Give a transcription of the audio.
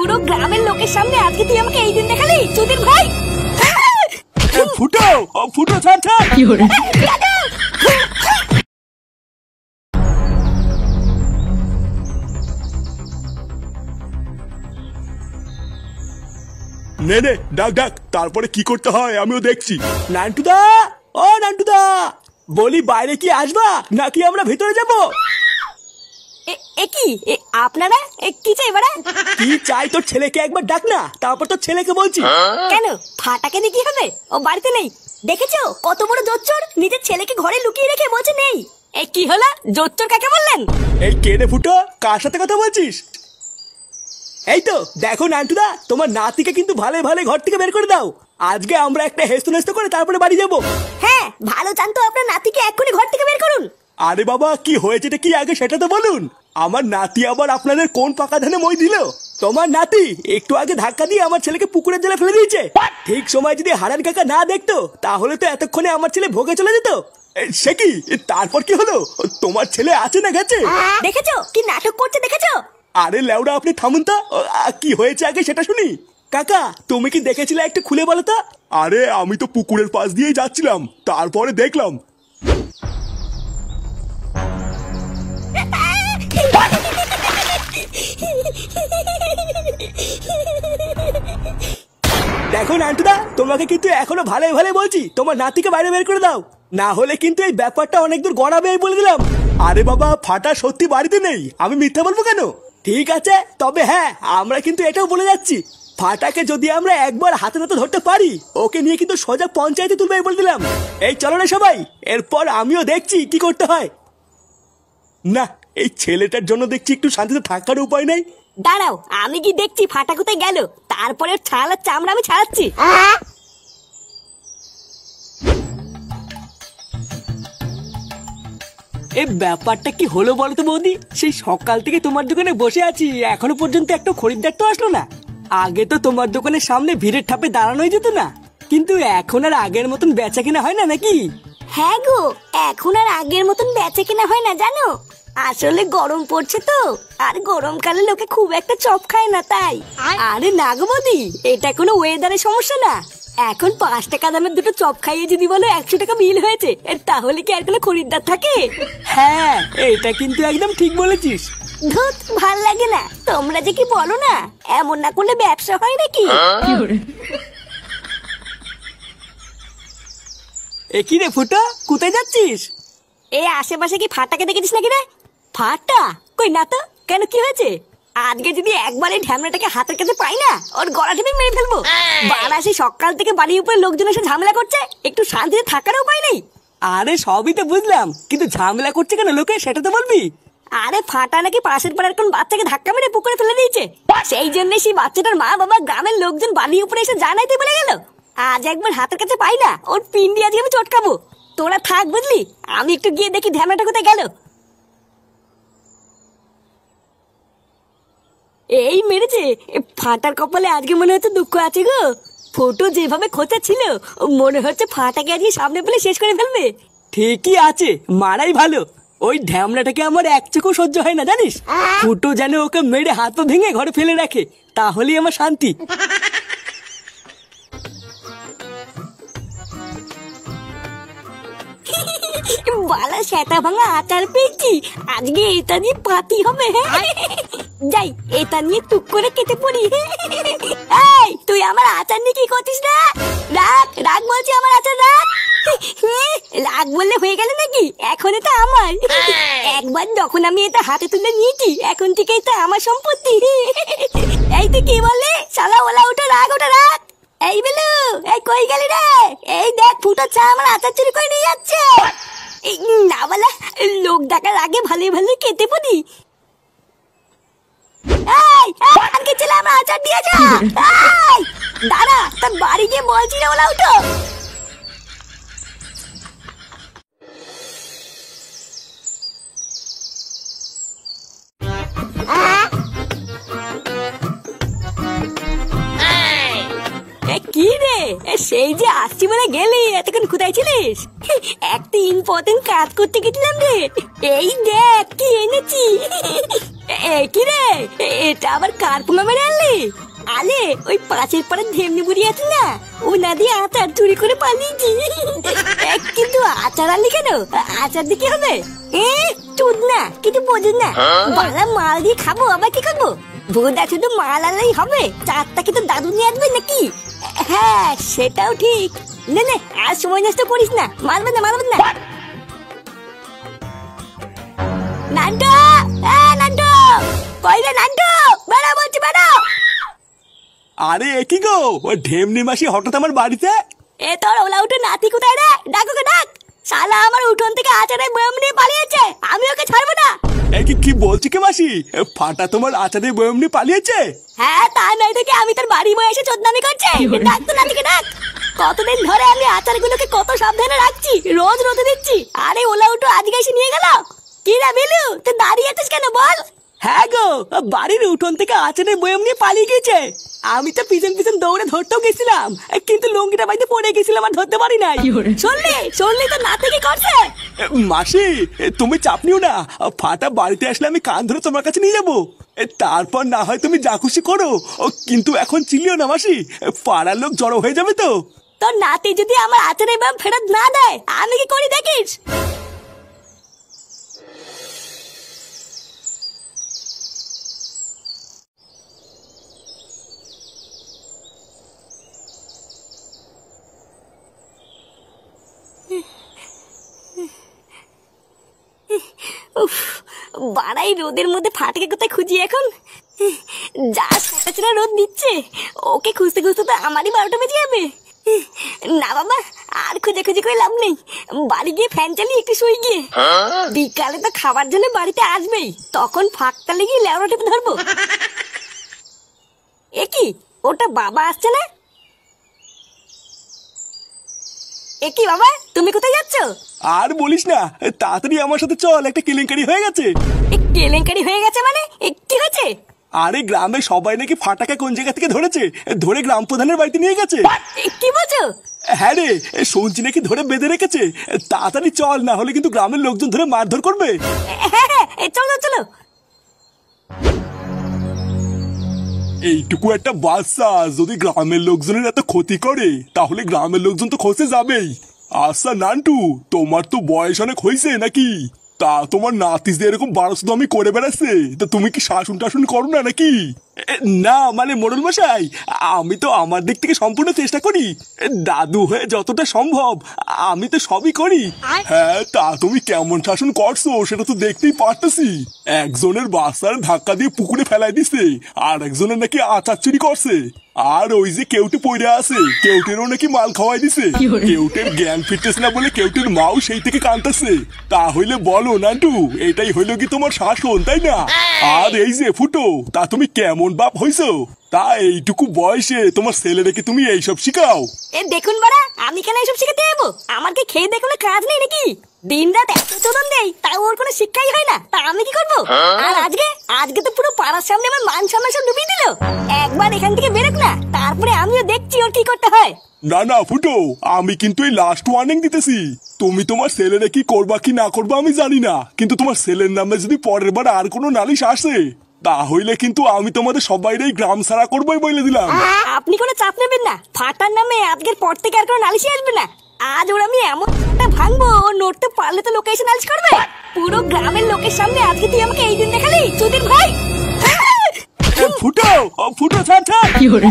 পুরো গ্রামের লোকের সামনে আজকে তুই আমাকে এই দিন দেখালি চুদির ভাই। ফুটো ফুটো ছাড় ছাড়। নে নে ডাক ডাক, তারপরে কি করতে হয় আমিও দেখছি। নান্টুদা, ও নান্টুদা, বলি বাইরে কি আসবা নাকি আমরা ভেতরে যাব? কি আপনারা কি চাই বাড়া? কি চাই তোর ছেলেকে একবার ডাক না, তারপর তোর ছেলেকে বলছি। কেন ফাটাকে দিয়ে কি হবে? ও বাড়িতে নেই। দেখেছো কত বড় জোচ্চোর, নিজের ছেলেকে ঘরে লুকিয়ে রেখে বলছে নেই। কি হলো? জোচ্চোর কাকে বললেন? এই কে রে ফুটো, কার সাথে কথা বলছিস? এই তো দেখো নান্টুদা, তোমার নাতিকে কিন্তু ভালো ভালো ঘর থেকে বের করে দাও। আজকে আমরা একটা হেস্ত নেস্ত করে তারপরে বাড়ি যাবো। হ্যাঁ ভালো চান তো আপনার নাতিকে এক্ষুনি ঘর থেকে বের করুন। আরে বাবা কি হয়েছেটা কি আগে সেটা তো বলুন। আমার নাতি আবার আপনাদের কোন পাকা ধানে মই দিল? তোমার নাতি একটু আগে ধাক্কা দিয়ে আমার ছেলেকে পুকুরের জলে ফেলে দিয়েছে। ঠিক সময় যদি হারান কাকা না দেখতো তাহলে তো এতক্ষণে আমার ছেলে ভোগে চলে যেত। সে কি, তারপর কি হলো? তোমার ছেলে আছে না গেছে? দেখেছো কি নাটক করছে দেখেছো? আরে লেউড়া আপনি থামুন তো, কি হয়েছে আগে সেটা শুনি। কাকা তুমি কি দেখেছিলে একটু খুলে বলো তো? আরে আমি তো পুকুরের পাশ দিয়েই যাচ্ছিলাম, তারপরে দেখলাম। দেখো নান্টুদা, তোমাকে কিন্তু এখনো ভালো ভালো বলছি তোমার নাতিকে বাইরে বের করে দাও, না হলে কিন্তু এই ব্যাপারটা অনেক দূর গড়াবে বলে দিলাম। আরে বাবা ফাটা সত্যি বাড়িতে নেই, আমি মিথ্যা বলবো কেন? ঠিক আছে, তবে হ্যাঁ আমরা কিন্তু এটাও বলে যাচ্ছি, ফাটাকে যদি আমরা একবার হাতে নাতে ধরতে পারি ওকে নিয়ে কিন্তু সোজা পঞ্চায়েতে তুলবে বলে দিলাম। এই চলো না সবাই, এরপর আমিও দেখছি কি করতে হয়। না এই ছেলেটার জন্য দেখছি একটু শান্তিতে থাকার উপায় নেই। দাঁড়াও আমি কি দেখছি ফাটা কোথায় গেল, তারপরে ছাড়ার চামড়া আমি ছাড়াচ্ছি। এই ব্যাপারটা কি হলো বলতো বৌদি? সেই সকাল থেকে তোমার দোকানে বসে আছি, এখনো পর্যন্ত একটা খরিদ্দার তো আসলো না। আগে তো তোমার দোকানের সামনে ভিড়ের ঠাপে দাঁড়ানোই যেত না, কিন্তু এখন আর আগের মতন বেচা কেনা হয় না নাকি? হ্যাঁ গো, এখন আর আগের মতন বেচা কেনা হয় না জানো। আসলে গরম পড়ছে তো, আর গরমকালে লোকে খুব একটা চপ খায় না তাই। আরে না গো বৌদি, এটা কোনো ওয়েদারের সমস্যা না। এখন 5 টাকা দামের দুটো চপ খাইয়ে যদি বলো 100 টাকা বিল হয়েছে, তাহলে কি আর কোনো খরিদ্দার থাকে? হ্যাঁ এটা কিন্তু একদম ঠিক বলেছিস। ধুত ভাল লাগে না, তোমরা যে কি বলো না, এমন না করলে ব্যবসা হয় নাকি? কি রে ফুটো, কোথায় যাচ্ছিস? এই আশেপাশে কি ফাটাকে দেখেছিস নাকি রে? ফাটা কই না তো, কেন কি হয়েছে? আজকে যদি একবার এই ঢ্যামড়াটাকে হাতের কাছে পাই না, ওর গলা টিপে মেরে ফেলবো। বারাসি সকাল থেকে বাড়ির উপরে লোকজন এসে ঝামেলা করছে, একটু শান্তিতে থাকার উপায় নেই। আরে সবই তো বুঝলাম, কিন্তু ঝামেলা করছে কেন লোকে সেটা তো বলবি। আরে ফাটা নাকি পাশের পাড়ার কোন বাচ্চাকে ধাক্কা মেরে পুকুরে ফেলে দিয়েছে, সেই জন্য সেই বাচ্চাটার মা বাবা গ্রামের লোকজন বাড়ির উপরে এসে জানাইতে বলে গেল। আজ একবার হাতের কাছে পাই না, ওর পিন্ডি আজকে আমি চটকাবো। তোরা থাক বুঝলি, আমি একটু গিয়ে দেখি ঢ্যামড়াটা কোথায় গেল। এই মেরেছে, ফাটার কপালে আজকে মনে হচ্ছে দুঃখ আছে গো। ফটো যেভাবে খোঁচা ছিল, মনে হচ্ছে ফাটাকে আজকে সামনে পেলে শেষ করে ফেলবে। ঠিকই আছে, মারাই ভালো। ওই ঢ্যামলাটাকে আমার এক চোখও সহ্য হয় না জানিস। ফুটো যেন ওকে মেরে হাত ভেঙে ঘরে ফেলে রাখে, তাহলেই আমার শান্তি। বালা সেটা ভাঙা আচার পেয়েছি, আজকে এটা নিয়ে পাতি হবে। যাই এটা নিয়ে টুক করে কেটে পড়ি। এই তুই আমার আচার নিয়ে কি করছিস না? রাখ রাখ বলছি, আমার আচার রাখ। রাখ বললে হয়ে গেল নাকি? এখন এটা আমার। একবার যখন আমি এটা হাতে তুলে নিয়েছি, এখন থেকে এটা আমার সম্পত্তি। এই তুই কি বললি? শালা ওলা ওটা রাখ, ওটা রাখ। এই বেলু, এই কই গেলি রে? এই দেখ ফুটো চা আমার আচার চুরি করে নিয়ে যাচ্ছে। না বলা, লোক ডাকার আগে ভালোই ভালোই কেটে পড়ি। আজকে ছেলে আমার আচার দিয়ে যা। দাঁড়া, তোর বাড়ি গিয়ে বলছি রে ওলা উঠো। কি রে সেই যে আসছি বলে গেলি, এতক্ষণ কোথায় ছিলিস? একটা ইম্পর্টেন্ট কাজ করতে গেছিলাম রে। এই দেখ কি এনেছি। কি রে, এটা আবার কার পোনা মেরে আনলি? আলে ওই পাশের পাড়ার ঢেমনি বুড়ি আছে না, ওনা দিয়ে আচার চুরি করে পালিয়েছি। কিন্তু আচার আনলি কেন? আচার দিয়ে কি হবে? চুদ না, কিছু বোঝেন না। বালা মাল দিয়ে খাবো, আবার কি করবো? বোধা শুধু মাল আনলেই হবে? চারটা কি তো দাদু নিয়ে আসবে নাকি? হ্যাঁ সেটাও ঠিক। নে নে, আর সময় নষ্ট করিস না, মারবেন না মারবেন না। নান্টু, নান্টু কই রে? নান্টু বেড়া বলছি, বেড়া। আরে কি গো, ও ঢেমনি মাসি হঠাৎ আমার বাড়িতে? এ তোর ওলা উঠে নাতি কোথায় রে? ডাক ওকে ডাক। শালা আমার উঠোন থেকে আচারের বয়াম নিয়ে পালিয়েছে, আমি ওকে ছাড়বো না। কি বলছি কি মাসি, ফাটা তোমার আচারের বয়াম নিয়ে পালিয়েছে? হ্যাঁ তা নাই দেখে আমি তোর বাড়ি বয়ে এসে চোদনামি করছে। ডাক তো নাতিকে ডাক। কতদিন ধরে আমি আচারগুলোকে কত সাবধানে রাখছি, রোজ রোদে দিচ্ছি, আরে ওলা উঠো আজকে এসে নিয়ে গেল। কি রে বিলু, তুই দাঁড়িয়ে আছিস কেন বল? হ্যাঁ গো, বাড়ির উঠোন থেকে আচারের বয়াম নিয়ে পালিয়ে গেছে। আমি তো পিছন পিছন দৌড়ে ধরতেও গেছিলাম, কিন্তু লুঙ্গিটা বাড়িতে পড়ে গেছিলাম আর ধরতে পারি নাই। শুনলি তো নাতি কি করছে? মাসি তুমি চাপ নিও না, ফাটা বাড়িতে আসলে আমি কান ধরে তোমার কাছে নিয়ে যাবো, তারপর না হয় তুমি যা খুশি করো, কিন্তু এখন চিনিও না মাসি, পাড়ার লোক জড়ো হয়ে যাবে তো। তোর নাতি যদি আমার আচারের বয়াম ফেরত না দেয়, আমি কি করি দেখিস। বাড়াই রোদের মধ্যে ফাটকে কোথায় খুঁজি এখন? যা সেটা রোদ দিচ্ছে, ওকে খুঁজতে খুঁজতে তো আমারই 12টা বেজে যাবে। না বাবা, আর খুঁজে করে লাভ নেই, বাড়ি গিয়ে ফ্যান চালিয়ে একটু শুই গিয়ে। বিকালে তো খাবার জন্য বাড়িতে আসবেই, তখন ফাঁকটা লেগে লেওড়া টেপে ধরবো। এ কি, ওটা বাবা আসছে না? এ কি বাবা, তুমি কোথায় যাচ্ছ? আর বলিস না, তাড়াতাড়ি আমার সাথে চল, একটা কেলেঙ্কারি হয়ে গেছে। কেলেঙ্কারি হয়ে গেছে মানে কি হয়েছে? আরে গ্রামে সবাই নাকি ফাটাকে কোন জায়গা থেকে ধরেছে, ধরে গ্রাম প্রধানের বাড়িতে নিয়ে গেছে। কি বলছো? হ্যাঁ রে, শুনছি নাকি ধরে বেঁধে রেখেছে। তাড়াতাড়ি চল, না হলে কিন্তু গ্রামের লোকজন ধরে মারধর করবে। হ্যাঁ চলো চলো। এইটুকু একটা বাচ্চা যদি গ্রামের লোকজনের এত ক্ষতি করে, তাহলে গ্রামের লোকজন তো খসে যাবেই। আচ্ছা নান্টু, তোমার তো বয়স অনেক হয়েছে নাকি? তা তোমার নাতিস এরকম বারোশো আমি করে বেড়াচ্ছে, তা তুমি কি শাসন টাসন করো না নাকি? না মানে মোড়ল মশাই, আমি তো আমার দিক থেকে সম্পূর্ণ চেষ্টা করি, দাদু হয়ে যতটা সম্ভব আমি তো সবই করি। হ্যাঁ তা তুমি কেমন শাসন করছো সেটা তো দেখতেই পারতেছি। একজনের বাচ্চার ধাক্কা দিয়ে পুকুরে ফেলাই দিছে, আর একজনের নাকি আচার চুরি করছে, আর ওই যে কেউটে পড়ে আছে, কেউটেরও নাকি মাল খাওয়াই দিছে। কেউটের জ্ঞান ফিরতেছে না বলে কেউটের মাও সেই থেকে কাঁদতেছে। তা হইলে বলো নান্টু, এটাই হইলো কি তোমার শাসন, তাই না? আর এই যে ফুটো, তা তুমি কেমন বাপ হইছো? তা এইটুকু বয়সে তোমার ছেলেটাকে তুমি এইসব শিখাও? দেখুন বাড়া, আমি কেন এইসব শিখাতে যাবো? আমার কি খেয়ে দেখো না কাজ নেই নাকি? দিন রাত এত চোদন দেই, তাও ওর কোনো শিক্ষাই হয় না, তা আমি কি করবো? আর আজকে তো পুরো পাড়ার সামনে আমার মান সম্মান সব ডুবিয়ে দিল। একবার এখান থেকে বেরোক না, তারপরে আমিও দেখছি ওর কি করতে হয়। না না ফুটো, আমি কিন্তু এই লাস্ট ওয়ার্নিং দিতেছি। তুমি তোমার ছেলেরা কি করবা কি না করবা আমি জানি না, কিন্তু তোমার ছেলের নামে যদি পরের বার আর কোনো নালিশ আসে, তাহলে কিন্তু আমি তোমাদের সবাইরই গ্রাম ছাড়া করবোই বলে দিলাম। আপনি কোনো চাপ নেবেন না, ফাটার নামে আজকের পর থেকে আর কোনো নালিশই আসবে না। আজ ওর আমি এমন একটা ভাঙবো, ও নড়তে পারলে তো লোকে এসে নালিশ করবে। পুরো গ্রামের লোকের সামনে আজকে তুই আমাকে এই দিন দেখালি, চুদির ভাই। ফুটো ফুটো ছাড় ছাড়। কি হরে